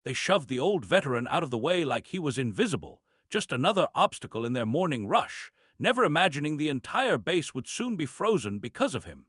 They shoved the old veteran out of the way like he was invisible, just another obstacle in their morning rush, never imagining the entire base would soon be frozen because of him.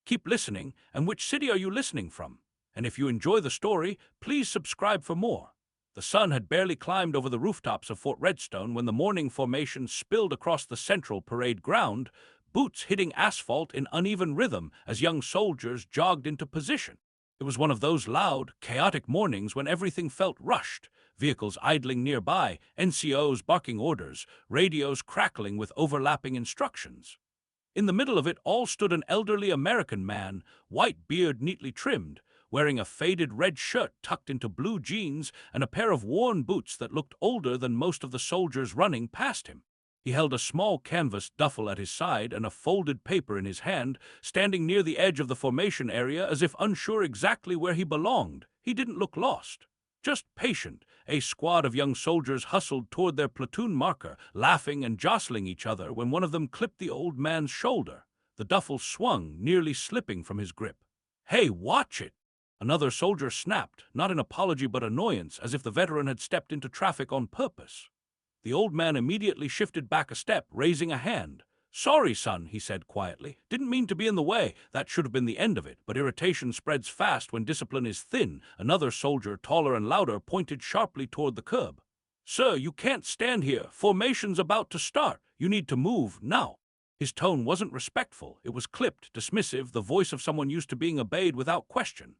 Keep listening, and which city are you listening from? And if you enjoy the story, please subscribe for more. The sun had barely climbed over the rooftops of Fort Redstone when the morning formation spilled across the central parade ground, boots hitting asphalt in uneven rhythm as young soldiers jogged into position. It was one of those loud, chaotic mornings when everything felt rushed, vehicles idling nearby, NCOs barking orders, radios crackling with overlapping instructions. In the middle of it all stood an elderly American man, white beard neatly trimmed, wearing a faded red shirt tucked into blue jeans and a pair of worn boots that looked older than most of the soldiers running past him. He held a small canvas duffel at his side and a folded paper in his hand, standing near the edge of the formation area as if unsure exactly where he belonged. He didn't look lost, just patient. A squad of young soldiers hustled toward their platoon marker, laughing and jostling each other when one of them clipped the old man's shoulder. The duffel swung, nearly slipping from his grip. "Hey, watch it!" Another soldier snapped, not in apology but annoyance, as if the veteran had stepped into traffic on purpose. The old man immediately shifted back a step, raising a hand. "Sorry, son," he said quietly. "Didn't mean to be in the way." That should have been the end of it, but irritation spreads fast when discipline is thin. Another soldier, taller and louder, pointed sharply toward the curb. "Sir, you can't stand here. Formation's about to start. You need to move now." His tone wasn't respectful. It was clipped, dismissive, the voice of someone used to being obeyed without question.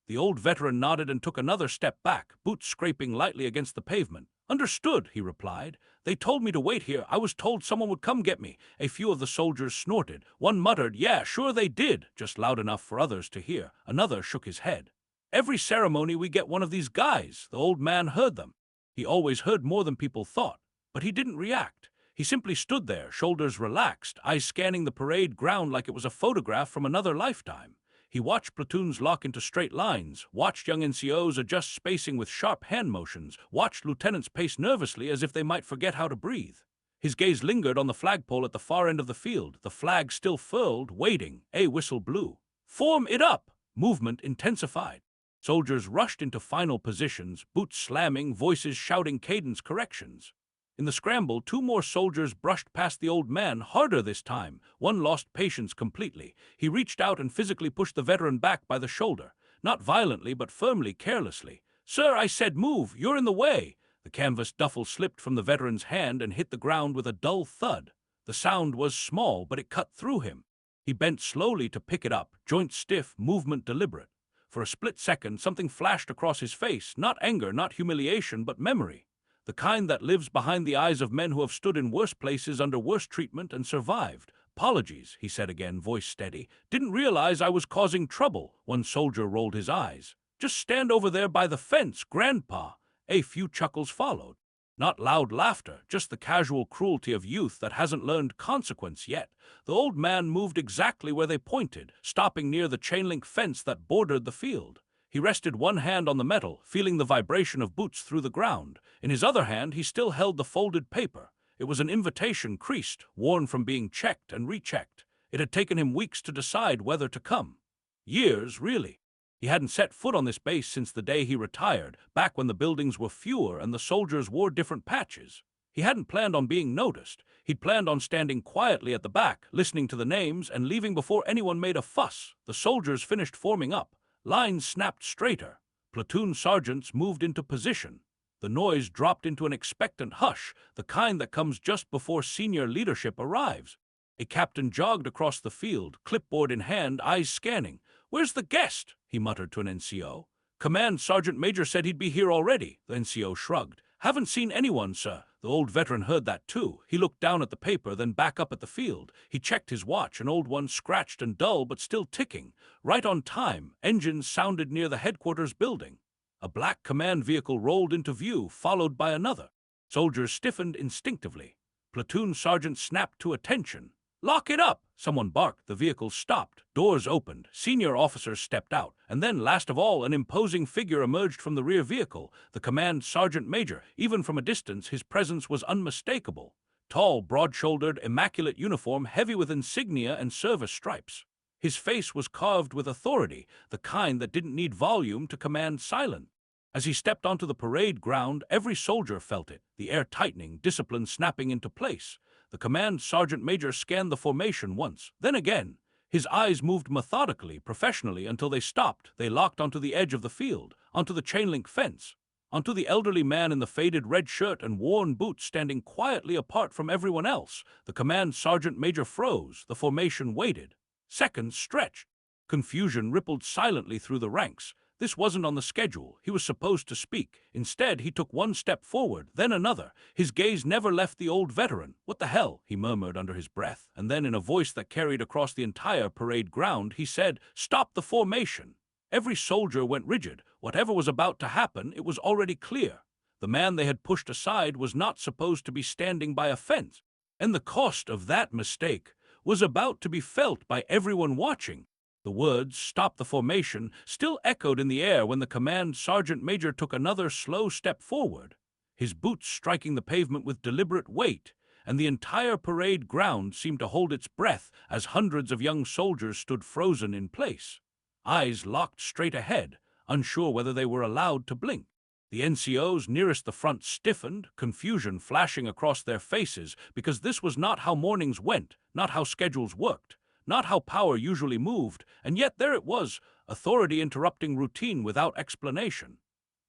The old veteran nodded and took another step back, boots scraping lightly against the pavement. "Understood," he replied. "They told me to wait here. I was told someone would come get me." A few of the soldiers snorted. One muttered, "Yeah, sure they did," just loud enough for others to hear. Another shook his head. "Every ceremony we get one of these guys." The old man heard them. He always heard more than people thought, but he didn't react. He simply stood there, shoulders relaxed, eyes scanning the parade ground like it was a photograph from another lifetime. He watched platoons lock into straight lines, watched young NCOs adjust spacing with sharp hand motions, watched lieutenants pace nervously as if they might forget how to breathe. His gaze lingered on the flagpole at the far end of the field, the flag still furled, waiting. A whistle blew. "Form it up!" Movement intensified. Soldiers rushed into final positions, boots slamming, voices shouting cadence corrections. In the scramble, two more soldiers brushed past the old man, harder this time. One lost patience completely. He reached out and physically pushed the veteran back by the shoulder. Not violently, but firmly, carelessly. "Sir, I said move! You're in the way!" The canvas duffel slipped from the veteran's hand and hit the ground with a dull thud. The sound was small, but it cut through him. He bent slowly to pick it up, joints stiff, movement deliberate. For a split second, something flashed across his face, not anger, not humiliation, but memory. The kind that lives behind the eyes of men who have stood in worse places under worse treatment and survived. "Apologies," he said again, voice steady. "Didn't realize I was causing trouble." One soldier rolled his eyes. "Just stand over there by the fence, Grandpa." A few chuckles followed. Not loud laughter, just the casual cruelty of youth that hasn't learned consequence yet. The old man moved exactly where they pointed, stopping near the chain-link fence that bordered the field. He rested one hand on the metal, feeling the vibration of boots through the ground. In his other hand, he still held the folded paper. It was an invitation, creased, worn from being checked and rechecked. It had taken him weeks to decide whether to come. Years, really. He hadn't set foot on this base since the day he retired, back when the buildings were fewer and the soldiers wore different patches. He hadn't planned on being noticed. He'd planned on standing quietly at the back, listening to the names, and leaving before anyone made a fuss. The soldiers finished forming up. Lines snapped straighter. Platoon sergeants moved into position. The noise dropped into an expectant hush, the kind that comes just before senior leadership arrives. A captain jogged across the field, clipboard in hand, eyes scanning. "Where's the guest?" he muttered to an NCO. "Command Sergeant Major said he'd be here already." The NCO shrugged. "Haven't seen anyone, sir." The old veteran heard that too. He looked down at the paper, then back up at the field. He checked his watch, an old one scratched and dull but still ticking. Right on time, engines sounded near the headquarters building. A black command vehicle rolled into view, followed by another. Soldiers stiffened instinctively. Platoon sergeant snapped to attention. "Lock it up!" Someone barked. The vehicle stopped. Doors opened. Senior officers stepped out. And then, last of all, an imposing figure emerged from the rear vehicle. The command sergeant major. Even from a distance, his presence was unmistakable. Tall, broad-shouldered, immaculate uniform, heavy with insignia and service stripes. His face was carved with authority, the kind that didn't need volume to command silence. As he stepped onto the parade ground, every soldier felt it, the air tightening, discipline snapping into place. The command sergeant major scanned the formation once, then again. His eyes moved methodically, professionally, until they stopped. They locked onto the edge of the field, onto the chain-link fence, onto the elderly man in the faded red shirt and worn boots standing quietly apart from everyone else. The command sergeant major froze. The formation waited. Seconds stretched. Confusion rippled silently through the ranks. This wasn't on the schedule. He was supposed to speak. Instead, he took one step forward, then another. His gaze never left the old veteran. "What the hell?" he murmured under his breath. And then, in a voice that carried across the entire parade ground, he said, "Stop the formation." Every soldier went rigid. Whatever was about to happen, it was already clear. The man they had pushed aside was not supposed to be standing by a fence. And the cost of that mistake was about to be felt by everyone watching. The words, "Stop the formation," still echoed in the air when the command sergeant major took another slow step forward, his boots striking the pavement with deliberate weight, and the entire parade ground seemed to hold its breath as hundreds of young soldiers stood frozen in place, eyes locked straight ahead, unsure whether they were allowed to blink. The NCOs nearest the front stiffened, confusion flashing across their faces, because this was not how mornings went, not how schedules worked, not how power usually moved, and yet there it was, authority interrupting routine without explanation.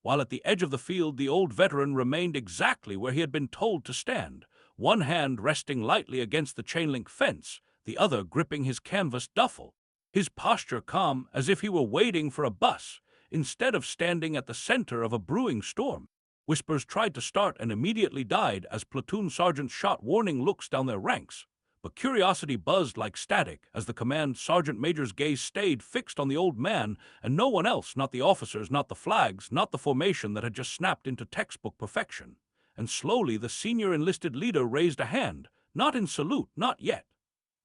While at the edge of the field, the old veteran remained exactly where he had been told to stand, one hand resting lightly against the chain-link fence, the other gripping his canvas duffel, his posture calm as if he were waiting for a bus, instead of standing at the center of a brewing storm. Whispers tried to start and immediately died as platoon sergeants shot warning looks down their ranks. But curiosity buzzed like static as the command sergeant major's gaze stayed fixed on the old man and no one else, not the officers, not the flags, not the formation that had just snapped into textbook perfection. And slowly the senior enlisted leader raised a hand, not in salute, not yet,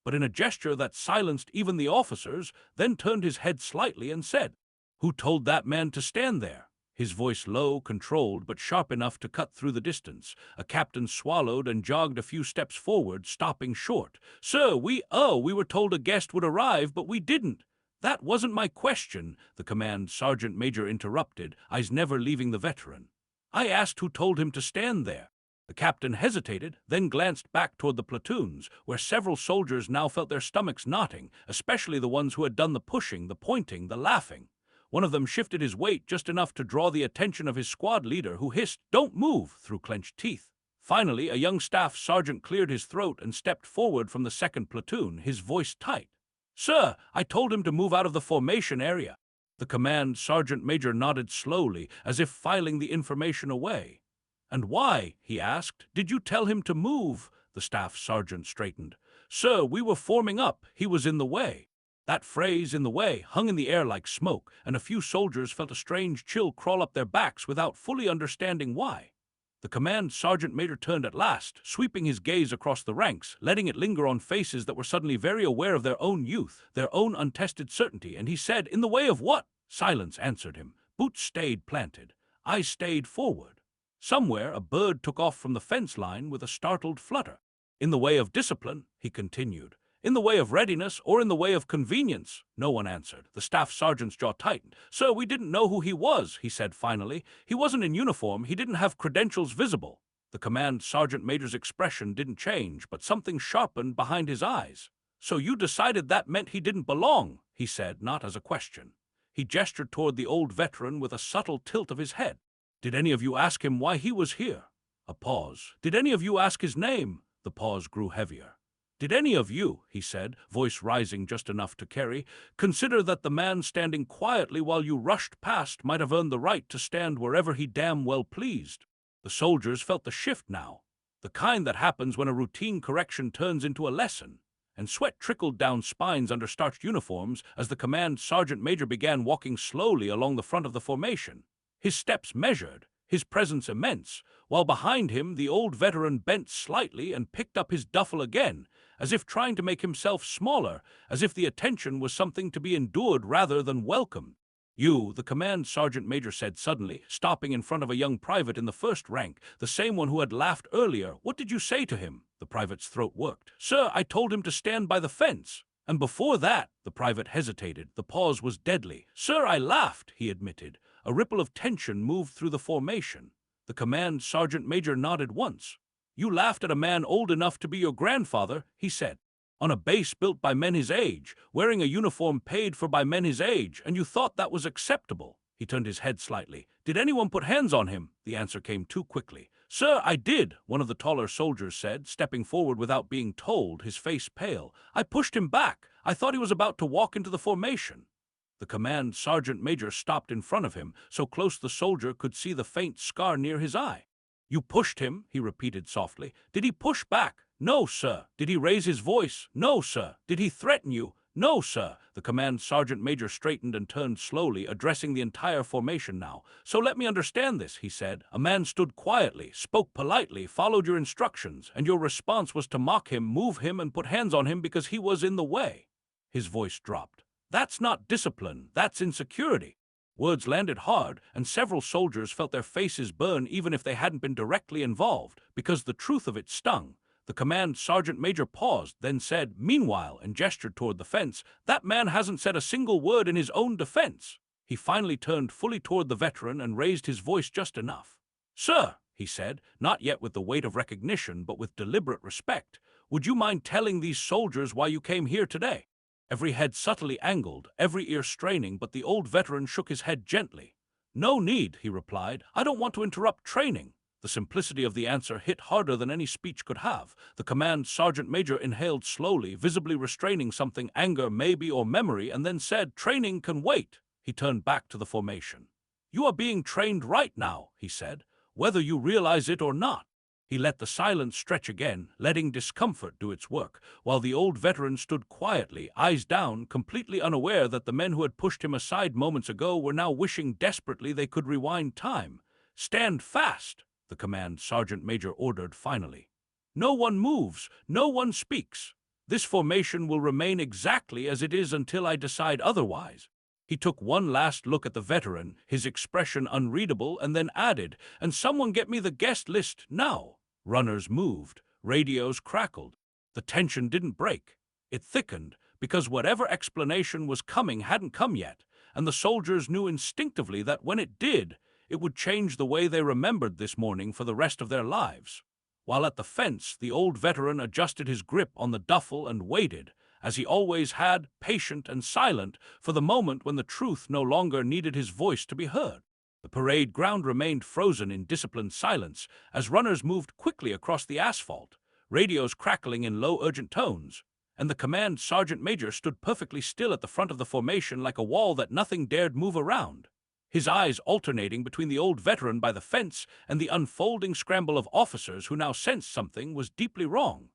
but in a gesture that silenced even the officers, then turned his head slightly and said, "Who told that man to stand there?" His voice low, controlled, but sharp enough to cut through the distance. A captain swallowed and jogged a few steps forward, stopping short. "Sir, we were told a guest would arrive, but we didn't." "That wasn't my question," the command sergeant major interrupted, eyes never leaving the veteran. "I asked who told him to stand there." The captain hesitated, then glanced back toward the platoons, where several soldiers now felt their stomachs knotting, especially the ones who had done the pushing, the pointing, the laughing. One of them shifted his weight just enough to draw the attention of his squad leader, who hissed, "Don't move," through clenched teeth. Finally, a young staff sergeant cleared his throat and stepped forward from the second platoon, his voice tight. "Sir, I told him to move out of the formation area." The command sergeant major nodded slowly, as if filing the information away. "And why," he asked, "did you tell him to move?" The staff sergeant straightened. "Sir, we were forming up. He was in the way." That phrase, "in the way," hung in the air like smoke, and a few soldiers felt a strange chill crawl up their backs without fully understanding why. The command sergeant major turned at last, sweeping his gaze across the ranks, letting it linger on faces that were suddenly very aware of their own youth, their own untested certainty, and he said, "In the way of what?" Silence answered him. Boots stayed planted. Eyes stayed forward. Somewhere a bird took off from the fence line with a startled flutter. "In the way of discipline," he continued. "In the way of readiness, or in the way of convenience?" No one answered. The staff sergeant's jaw tightened. "Sir, we didn't know who he was," he said finally. "He wasn't in uniform. He didn't have credentials visible." The command sergeant major's expression didn't change, but something sharpened behind his eyes. "So you decided that meant he didn't belong," he said, not as a question. He gestured toward the old veteran with a subtle tilt of his head. "Did any of you ask him why he was here?" A pause. "Did any of you ask his name?" The pause grew heavier. "Did any of you," he said, voice rising just enough to carry, "consider that the man standing quietly while you rushed past might have earned the right to stand wherever he damn well pleased?" The soldiers felt the shift now, the kind that happens when a routine correction turns into a lesson, and sweat trickled down spines under starched uniforms as the command sergeant major began walking slowly along the front of the formation, his steps measured, his presence immense, while behind him the old veteran bent slightly and picked up his duffel again, as if trying to make himself smaller, as if the attention was something to be endured rather than welcomed. "You," the command sergeant major said suddenly, stopping in front of a young private in the first rank, the same one who had laughed earlier. "What did you say to him?" The private's throat worked. "Sir, I told him to stand by the fence." "And before that?" The private hesitated. The pause was deadly. "Sir, I laughed," he admitted. A ripple of tension moved through the formation. The command sergeant major nodded once. "You laughed at a man old enough to be your grandfather," he said, "on a base built by men his age, wearing a uniform paid for by men his age, and you thought that was acceptable." He turned his head slightly. "Did anyone put hands on him?" The answer came too quickly. "Sir, I did," one of the taller soldiers said, stepping forward without being told, his face pale. "I pushed him back. I thought he was about to walk into the formation." The command sergeant major stopped in front of him, so close the soldier could see the faint scar near his eye. "You pushed him," he repeated softly. "Did he push back?" "No, sir." "Did he raise his voice?" "No, sir." "Did he threaten you?" "No, sir." The command sergeant major straightened and turned slowly, addressing the entire formation now. "So let me understand this," he said. "A man stood quietly, spoke politely, followed your instructions, and your response was to mock him, move him, and put hands on him because he was in the way." His voice dropped. "That's not discipline, that's insecurity." Words landed hard, and several soldiers felt their faces burn even if they hadn't been directly involved, because the truth of it stung. The command sergeant major paused, then said, "Meanwhile," and gestured toward the fence, "that man hasn't said a single word in his own defense." He finally turned fully toward the veteran and raised his voice just enough. "Sir," he said, not yet with the weight of recognition, but with deliberate respect, "would you mind telling these soldiers why you came here today?" Every head subtly angled, every ear straining, but the old veteran shook his head gently. "No need," he replied. "I don't want to interrupt training." The simplicity of the answer hit harder than any speech could have. The command sergeant major inhaled slowly, visibly restraining something, anger maybe or memory, and then said, "Training can wait." He turned back to the formation. "You are being trained right now," he said, "whether you realize it or not." He let the silence stretch again, letting discomfort do its work, while the old veteran stood quietly, eyes down, completely unaware that the men who had pushed him aside moments ago were now wishing desperately they could rewind time. "Stand fast," the command sergeant major ordered finally. "No one moves, no one speaks. This formation will remain exactly as it is until I decide otherwise." He took one last look at the veteran, his expression unreadable, and then added, "And someone get me the guest list now." Runners moved, radios crackled. The tension didn't break. It thickened, because whatever explanation was coming hadn't come yet, and the soldiers knew instinctively that when it did, it would change the way they remembered this morning for the rest of their lives. While at the fence, the old veteran adjusted his grip on the duffel and waited, as he always had, patient and silent, for the moment when the truth no longer needed his voice to be heard. The parade ground remained frozen in disciplined silence as runners moved quickly across the asphalt, radios crackling in low, urgent tones, and the command sergeant major stood perfectly still at the front of the formation like a wall that nothing dared move around. His eyes alternating between the old veteran by the fence and the unfolding scramble of officers who now sensed something was deeply wrong.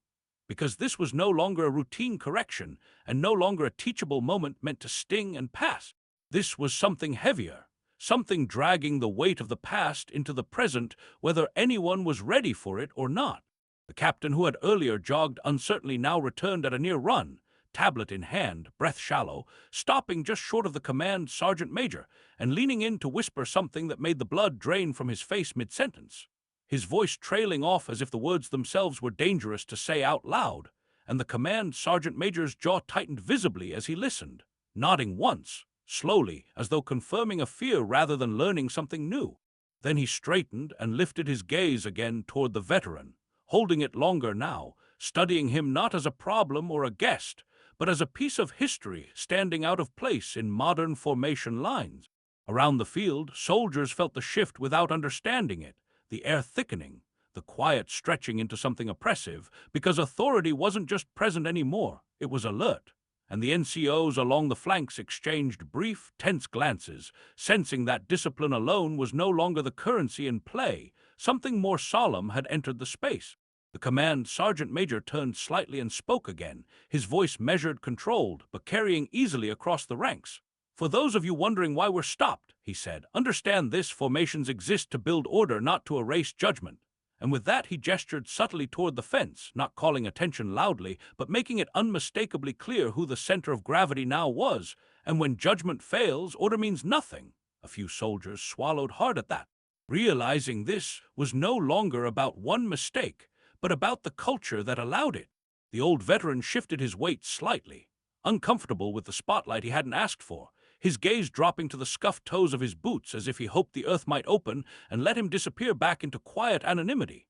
Because this was no longer a routine correction, and no longer a teachable moment meant to sting and pass. This was something heavier, something dragging the weight of the past into the present, whether anyone was ready for it or not. The captain who had earlier jogged uncertainly now returned at a near run, tablet in hand, breath shallow, stopping just short of the command sergeant major, and leaning in to whisper something that made the blood drain from his face mid-sentence. His voice trailing off as if the words themselves were dangerous to say out loud, and the command sergeant major's jaw tightened visibly as he listened, nodding once, slowly, as though confirming a fear rather than learning something new. Then he straightened and lifted his gaze again toward the veteran, holding it longer now, studying him not as a problem or a guest, but as a piece of history standing out of place in modern formation lines. Around the field, soldiers felt the shift without understanding it, the air thickening, the quiet stretching into something oppressive, because authority wasn't just present anymore, it was alert, and the NCOs along the flanks exchanged brief, tense glances, sensing that discipline alone was no longer the currency in play. Something more solemn had entered the space. The command sergeant major turned slightly and spoke again, his voice measured, controlled, but carrying easily across the ranks. "For those of you wondering why we're stopped," he said, "understand this: formations exist to build order, not to erase judgment." And with that he gestured subtly toward the fence, not calling attention loudly, but making it unmistakably clear who the center of gravity now was. And when judgment fails, order means nothing. A few soldiers swallowed hard at that, realizing this was no longer about one mistake, but about the culture that allowed it. The old veteran shifted his weight slightly, uncomfortable with the spotlight he hadn't asked for. his gaze dropping to the scuffed toes of his boots as if he hoped the earth might open and let him disappear back into quiet anonymity.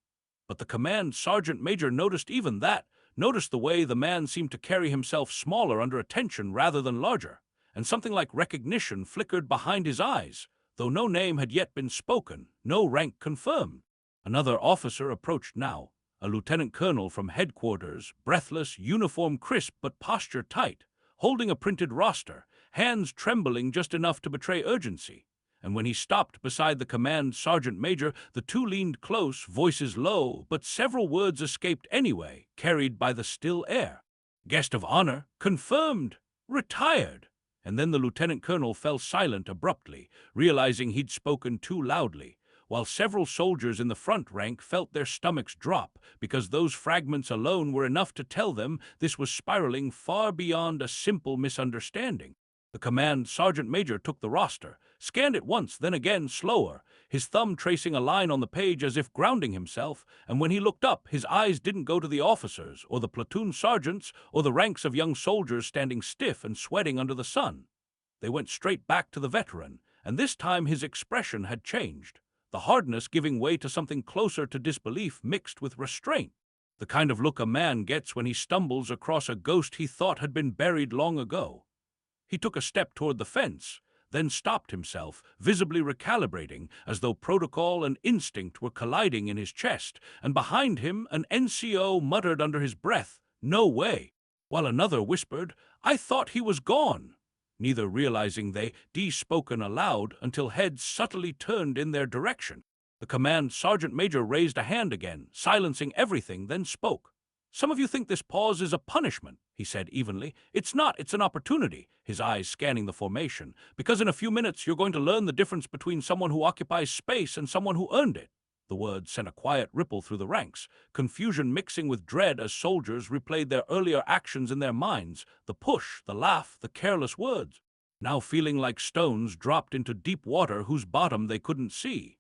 But the command sergeant major noticed even that, noticed the way the man seemed to carry himself smaller under attention rather than larger, and something like recognition flickered behind his eyes, though no name had yet been spoken, no rank confirmed. Another officer approached now, a lieutenant colonel from headquarters, breathless, uniform crisp but posture tight, holding a printed roster, hands trembling just enough to betray urgency. And when he stopped beside the command sergeant major, the two leaned close, voices low, but several words escaped anyway, carried by the still air. Guest of honor, confirmed, retired. And then the lieutenant colonel fell silent abruptly, realizing he'd spoken too loudly, while several soldiers in the front rank felt their stomachs drop, because those fragments alone were enough to tell them this was spiraling far beyond a simple misunderstanding. The command sergeant major took the roster, scanned it once, then again slower, his thumb tracing a line on the page as if grounding himself, and when he looked up, his eyes didn't go to the officers, or the platoon sergeants, or the ranks of young soldiers standing stiff and sweating under the sun. They went straight back to the veteran, and this time his expression had changed, the hardness giving way to something closer to disbelief mixed with restraint, the kind of look a man gets when he stumbles across a ghost he thought had been buried long ago. He took a step toward the fence, then stopped himself, visibly recalibrating, as though protocol and instinct were colliding in his chest, and behind him an NCO muttered under his breath, "No way," while another whispered, "I thought he was gone," neither realizing they spoken aloud until heads subtly turned in their direction. The command sergeant major raised a hand again, silencing everything, then spoke. "Some of you think this pause is a punishment," he said evenly. "It's not, it's an opportunity," his eyes scanning the formation, "because in a few minutes you're going to learn the difference between someone who occupies space and someone who earned it." The words sent a quiet ripple through the ranks, confusion mixing with dread as soldiers replayed their earlier actions in their minds, the push, the laugh, the careless words, now feeling like stones dropped into deep water whose bottom they couldn't see.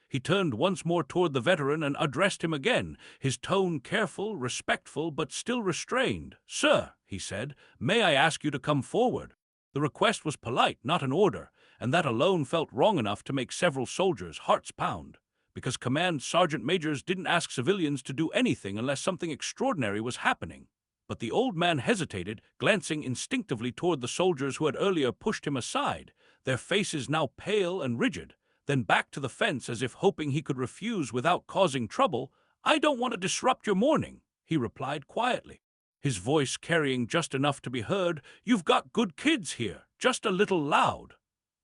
He turned once more toward the veteran and addressed him again, his tone careful, respectful, but still restrained. "Sir," he said, "may I ask you to come forward?" The request was polite, not an order, and that alone felt wrong enough to make several soldiers' hearts pound, because command sergeant majors didn't ask civilians to do anything unless something extraordinary was happening. But the old man hesitated, glancing instinctively toward the soldiers who had earlier pushed him aside, their faces now pale and rigid, then back to the fence as if hoping he could refuse without causing trouble. "I don't want to disrupt your morning," he replied quietly, his voice carrying just enough to be heard. "You've got good kids here, just a little loud."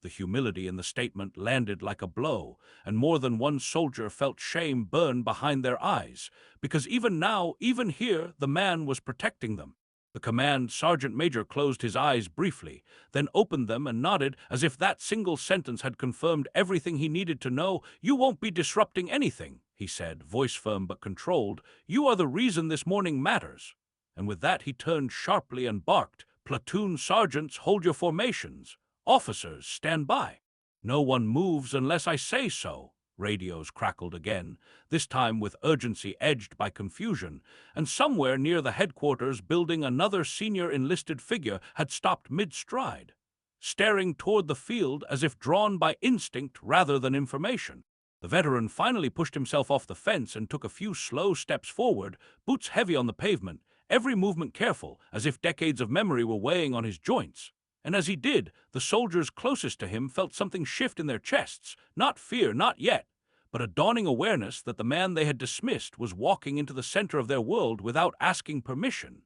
The humility in the statement landed like a blow, and more than one soldier felt shame burn behind their eyes, because even now, even here, the man was protecting them. The command sergeant major closed his eyes briefly, then opened them and nodded as if that single sentence had confirmed everything he needed to know. "You won't be disrupting anything," he said, voice firm but controlled. "You are the reason this morning matters." And with that he turned sharply and barked, "Platoon sergeants, hold your formations. Officers, stand by. No one moves unless I say so." Radios crackled again, this time with urgency edged by confusion, and somewhere near the headquarters building another senior enlisted figure had stopped mid-stride, staring toward the field as if drawn by instinct rather than information. The veteran finally pushed himself off the fence and took a few slow steps forward, boots heavy on the pavement, every movement careful, as if decades of memory were weighing on his joints. And as he did, the soldiers closest to him felt something shift in their chests, not fear, not yet, but a dawning awareness that the man they had dismissed was walking into the center of their world without asking permission,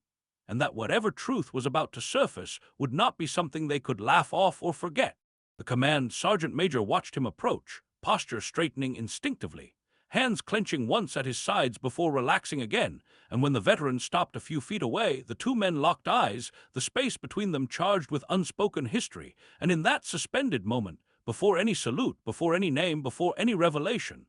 and that whatever truth was about to surface would not be something they could laugh off or forget. The command sergeant major watched him approach, posture straightening instinctively, hands clenching once at his sides before relaxing again, and when the veteran stopped a few feet away, the two men locked eyes, the space between them charged with unspoken history, and in that suspended moment, before any salute, before any name, before any revelation,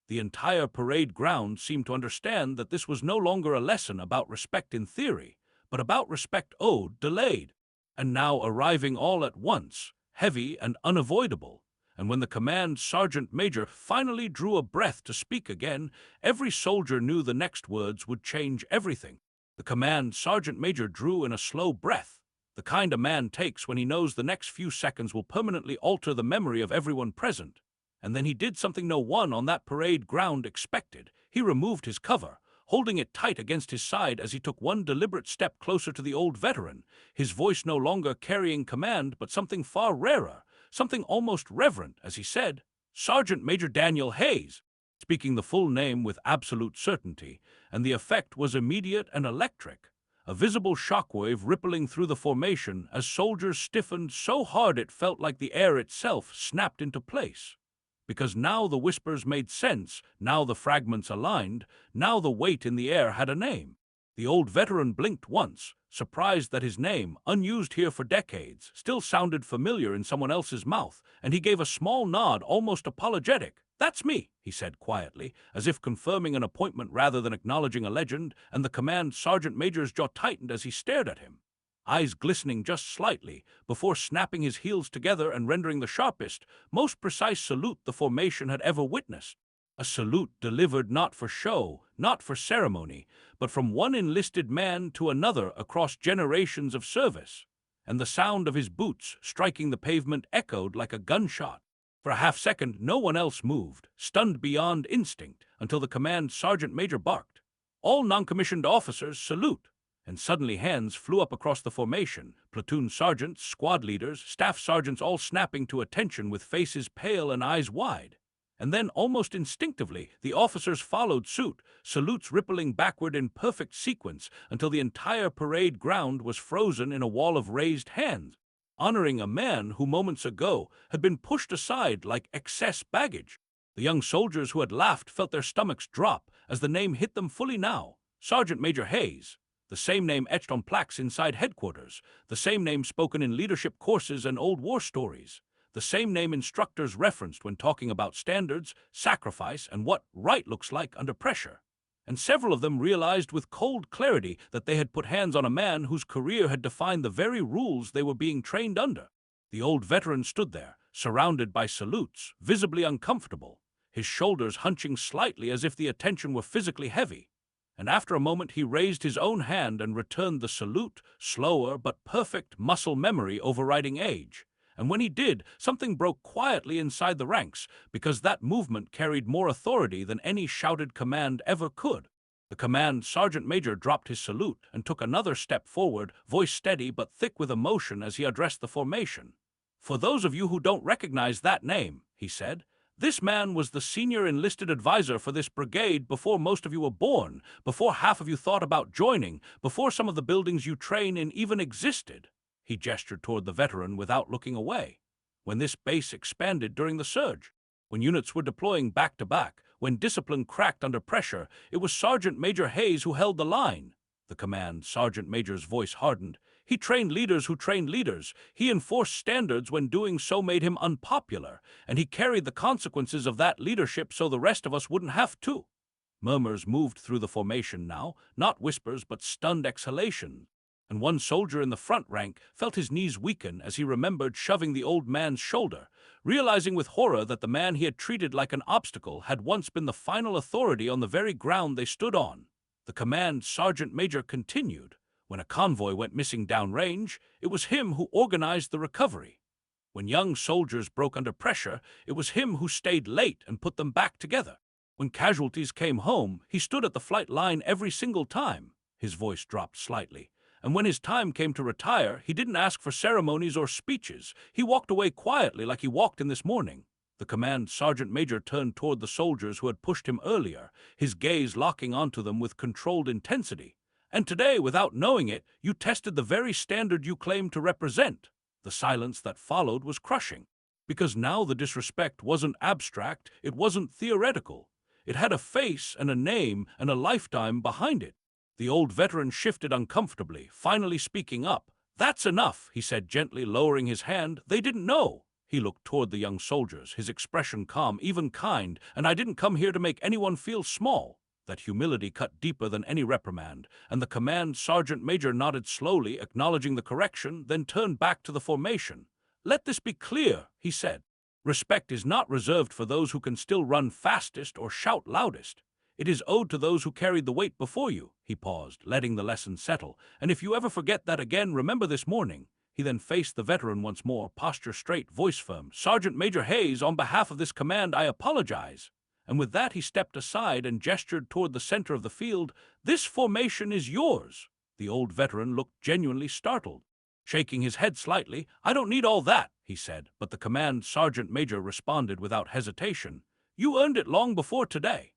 the entire parade ground seemed to understand that this was no longer a lesson about respect in theory, but about respect owed, delayed, and now arriving all at once, heavy and unavoidable. And when the command sergeant major finally drew a breath to speak again, every soldier knew the next words would change everything. The command sergeant major drew in a slow breath, The kind a man takes when he knows the next few seconds will permanently alter the memory of everyone present. And then he did something no one on that parade ground expected. He removed his cover, holding it tight against his side as he took one deliberate step closer to the old veteran, his voice no longer carrying command but something far rarer, something almost reverent, as he said, "Sergeant Major Daniel Hayes," speaking the full name with absolute certainty, and the effect was immediate and electric, a visible shockwave rippling through the formation as soldiers stiffened so hard it felt like the air itself snapped into place. Because now the whispers made sense, now the fragments aligned, now the weight in the air had a name. The old veteran blinked once, surprised that his name, unused here for decades, still sounded familiar in someone else's mouth, and he gave a small nod, almost apologetic. "That's me," he said quietly, as if confirming an appointment rather than acknowledging a legend, and the command sergeant major's jaw tightened as he stared at him, eyes glistening just slightly, before snapping his heels together and rendering the sharpest, most precise salute the formation had ever witnessed. A salute delivered not for show, not for ceremony, but from one enlisted man to another across generations of service, and the sound of his boots striking the pavement echoed like a gunshot. For a half-second no one else moved, stunned beyond instinct, until the command sergeant major barked, "All non-commissioned officers salute!" And suddenly hands flew up across the formation, platoon sergeants, squad leaders, staff sergeants all snapping to attention with faces pale and eyes wide. And then, almost instinctively, the officers followed suit, salutes rippling backward in perfect sequence until the entire parade ground was frozen in a wall of raised hands, honoring a man who moments ago had been pushed aside like excess baggage. The young soldiers who had laughed felt their stomachs drop as the name hit them fully now, Sergeant Major Hayes. The same name etched on plaques inside headquarters, the same name spoken in leadership courses and old war stories, the same name instructors referenced when talking about standards, sacrifice, and what right looks like under pressure. And several of them realized with cold clarity that they had put hands on a man whose career had defined the very rules they were being trained under. The old veteran stood there, surrounded by salutes, visibly uncomfortable, his shoulders hunching slightly as if the attention were physically heavy. And after a moment he raised his own hand and returned the salute, slower but perfect, muscle memory overriding age. And when he did, something broke quietly inside the ranks, because that movement carried more authority than any shouted command ever could. The command sergeant major dropped his salute and took another step forward, voice steady but thick with emotion as he addressed the formation. "For those of you who don't recognize that name," he said, "this man was the senior enlisted advisor for this brigade before most of you were born, before half of you thought about joining, before some of the buildings you train in even existed." He gestured toward the veteran without looking away. "When this base expanded during the surge, when units were deploying back to back, when discipline cracked under pressure, it was Sergeant Major Hayes who held the line." The command sergeant major's voice hardened. "He trained leaders who trained leaders. He enforced standards when doing so made him unpopular, and he carried the consequences of that leadership so the rest of us wouldn't have to." Murmurs moved through the formation now, not whispers but stunned exhalations, and one soldier in the front rank felt his knees weaken as he remembered shoving the old man's shoulder, realizing with horror that the man he had treated like an obstacle had once been the final authority on the very ground they stood on. The command sergeant major continued. "When a convoy went missing downrange, it was him who organized the recovery. When young soldiers broke under pressure, it was him who stayed late and put them back together. When casualties came home, he stood at the flight line every single time." His voice dropped slightly. "And when his time came to retire, he didn't ask for ceremonies or speeches. He walked away quietly like he walked in this morning." The command sergeant major turned toward the soldiers who had pushed him earlier, his gaze locking onto them with controlled intensity. "And today, without knowing it, you tested the very standard you claimed to represent." The silence that followed was crushing, because now the disrespect wasn't abstract, it wasn't theoretical. It had a face and a name and a lifetime behind it. The old veteran shifted uncomfortably, finally speaking up. "That's enough," he said gently, lowering his hand. "They didn't know." He looked toward the young soldiers, his expression calm, even kind, "and I didn't come here to make anyone feel small." That humility cut deeper than any reprimand, and the command sergeant major nodded slowly, acknowledging the correction, then turned back to the formation. "Let this be clear," he said. "Respect is not reserved for those who can still run fastest or shout loudest. It is owed to those who carried the weight before you." He paused, letting the lesson settle. "And if you ever forget that again, remember this morning." He then faced the veteran once more, posture straight, voice firm. "Sergeant Major Hayes, on behalf of this command, I apologize." And with that he stepped aside and gestured toward the center of the field. "This formation is yours." The old veteran looked genuinely startled. Shaking his head slightly, "I don't need all that," he said, but the command sergeant major responded without hesitation. "You earned it long before today."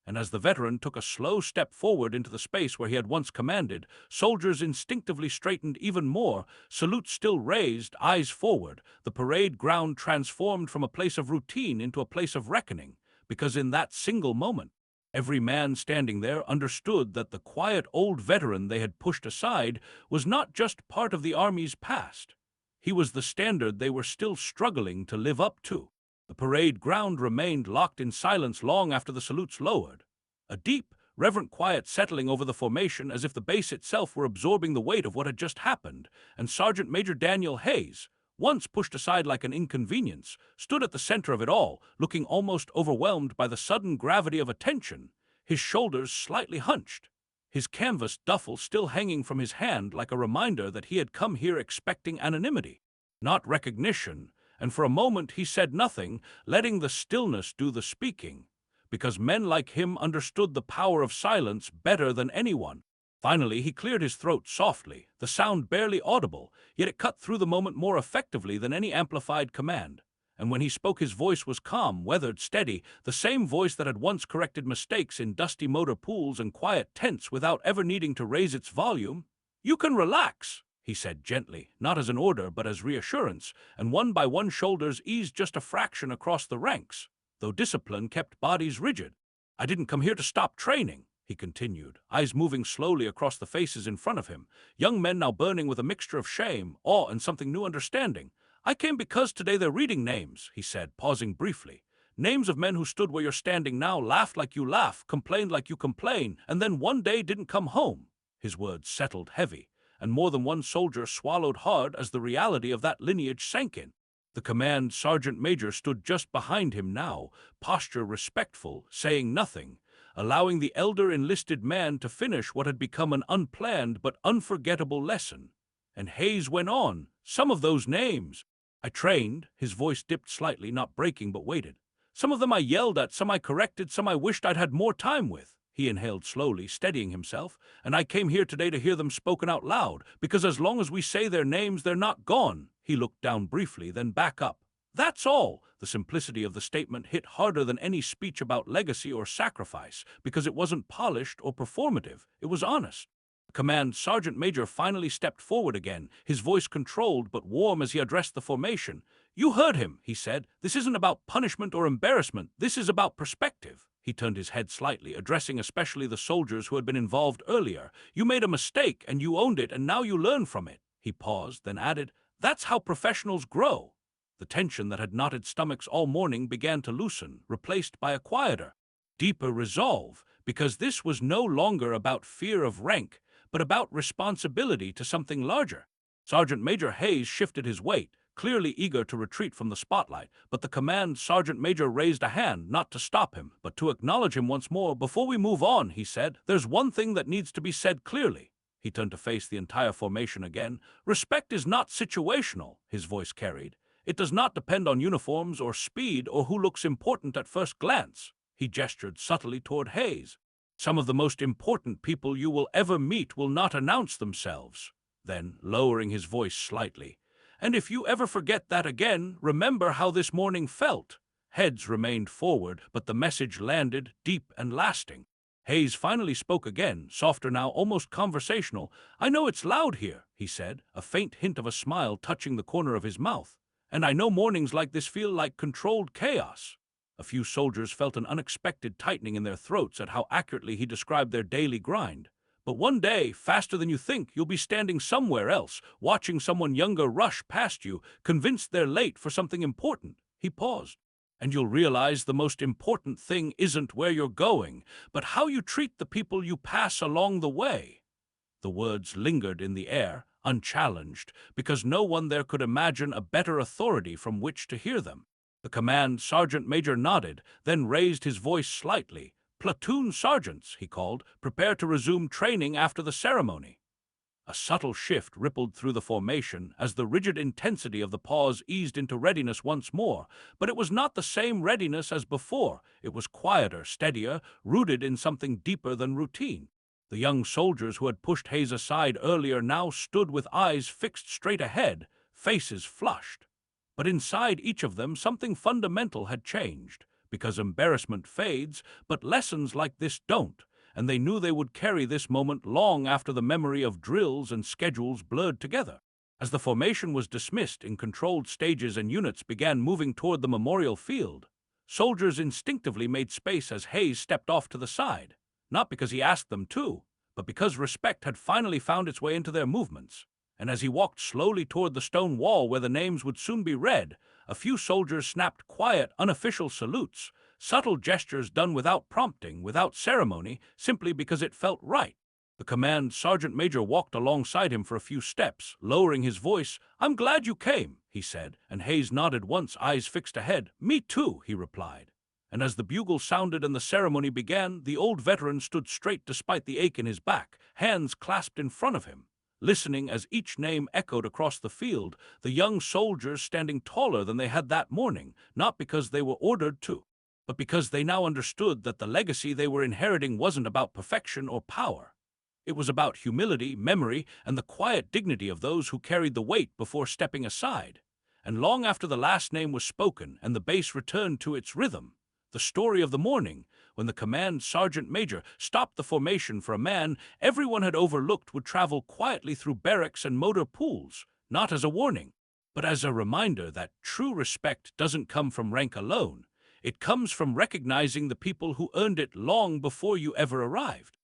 And as the veteran took a slow step forward into the space where he had once commanded, soldiers instinctively straightened even more, salutes still raised, eyes forward. The parade ground transformed from a place of routine into a place of reckoning, because in that single moment, every man standing there understood that the quiet old veteran they had pushed aside was not just part of the Army's past. He was the standard they were still struggling to live up to. The parade ground remained locked in silence long after the salutes lowered, a deep, reverent quiet settling over the formation as if the base itself were absorbing the weight of what had just happened, and Sergeant Major Daniel Hayes, once pushed aside like an inconvenience, stood at the center of it all, looking almost overwhelmed by the sudden gravity of attention, his shoulders slightly hunched, his canvas duffel still hanging from his hand like a reminder that he had come here expecting anonymity, not recognition. And for a moment he said nothing, letting the stillness do the speaking, because men like him understood the power of silence better than anyone. Finally, he cleared his throat softly, the sound barely audible, yet it cut through the moment more effectively than any amplified command. And when he spoke, his voice was calm, weathered, steady, the same voice that had once corrected mistakes in dusty motor pools and quiet tents without ever needing to raise its volume. "You can relax," he said gently, not as an order but as reassurance, and one by one shoulders eased just a fraction across the ranks, though discipline kept bodies rigid. "I didn't come here to stop training," he continued, eyes moving slowly across the faces in front of him, young men now burning with a mixture of shame, awe, and something new understanding. "I came because today they're reading names," he said, pausing briefly. "Names of men who stood where you're standing now, laughed like you laugh, complained like you complain, and then one day didn't come home." His words settled heavy, and more than one soldier swallowed hard as the reality of that lineage sank in. The command sergeant major stood just behind him now, posture respectful, saying nothing, allowing the elder enlisted man to finish what had become an unplanned but unforgettable lesson. And Hayes went on, "Some of those names I trained," his voice dipped slightly, not breaking but weighted. "Some of them I yelled at, some I corrected, some I wished I'd had more time with." He inhaled slowly, steadying himself. "And I came here today to hear them spoken out loud, because as long as we say their names, they're not gone." He looked down briefly, then back up. "That's all." The simplicity of the statement hit harder than any speech about legacy or sacrifice, because it wasn't polished or performative, it was honest. The command sergeant major finally stepped forward again, his voice controlled but warm as he addressed the formation. "You heard him," he said. "This isn't about punishment or embarrassment, this is about perspective." He turned his head slightly, addressing especially the soldiers who had been involved earlier. "You made a mistake, and you owned it, and now you learn from it." He paused, then added, "That's how professionals grow." The tension that had knotted stomachs all morning began to loosen, replaced by a quieter, deeper resolve, because this was no longer about fear of rank, but about responsibility to something larger. Sergeant Major Hayes shifted his weight, clearly eager to retreat from the spotlight, but the command sergeant major raised a hand, not to stop him, but to acknowledge him once more. "Before we move on," he said, "there's one thing that needs to be said clearly." He turned to face the entire formation again. "Respect is not situational," his voice carried. "It does not depend on uniforms or speed or who looks important at first glance." He gestured subtly toward Hayes. "Some of the most important people you will ever meet will not announce themselves." Then, lowering his voice slightly, "And if you ever forget that again, remember how this morning felt." Heads remained forward, but the message landed, deep and lasting. Hayes finally spoke again, softer now, almost conversational. "I know it's loud here," he said, a faint hint of a smile touching the corner of his mouth. "And I know mornings like this feel like controlled chaos." A few soldiers felt an unexpected tightening in their throats at how accurately he described their daily grind. "But one day, faster than you think, you'll be standing somewhere else, watching someone younger rush past you, convinced they're late for something important." He paused. "And you'll realize the most important thing isn't where you're going, but how you treat the people you pass along the way." The words lingered in the air, unchallenged, because no one there could imagine a better authority from which to hear them. The command sergeant major nodded, then raised his voice slightly. "Platoon sergeants," he called, "prepare to resume training after the ceremony." A subtle shift rippled through the formation as the rigid intensity of the pause eased into readiness once more, but it was not the same readiness as before. It was quieter, steadier, rooted in something deeper than routine. The young soldiers who had pushed Hayes aside earlier now stood with eyes fixed straight ahead, faces flushed. But inside each of them something fundamental had changed, because embarrassment fades, but lessons like this don't, and they knew they would carry this moment long after the memory of drills and schedules blurred together. As the formation was dismissed in controlled stages and units began moving toward the memorial field, soldiers instinctively made space as Hayes stepped off to the side, not because he asked them to, but because respect had finally found its way into their movements. And as he walked slowly toward the stone wall where the names would soon be read, a few soldiers snapped quiet, unofficial salutes, subtle gestures done without prompting, without ceremony, simply because it felt right. The command sergeant major walked alongside him for a few steps, lowering his voice. "I'm glad you came," he said, and Hayes nodded once, eyes fixed ahead. "Me too," he replied. And as the bugle sounded and the ceremony began, the old veteran stood straight despite the ache in his back, hands clasped in front of him, listening as each name echoed across the field, the young soldiers standing taller than they had that morning, not because they were ordered to, but because they now understood that the legacy they were inheriting wasn't about perfection or power. It was about humility, memory, and the quiet dignity of those who carried the weight before stepping aside. And long after the last name was spoken and the bass returned to its rhythm, the story of the morning, when the command sergeant major stopped the formation for a man everyone had overlooked, would travel quietly through barracks and motor pools, not as a warning, but as a reminder that true respect doesn't come from rank alone. It comes from recognizing the people who earned it long before you ever arrived.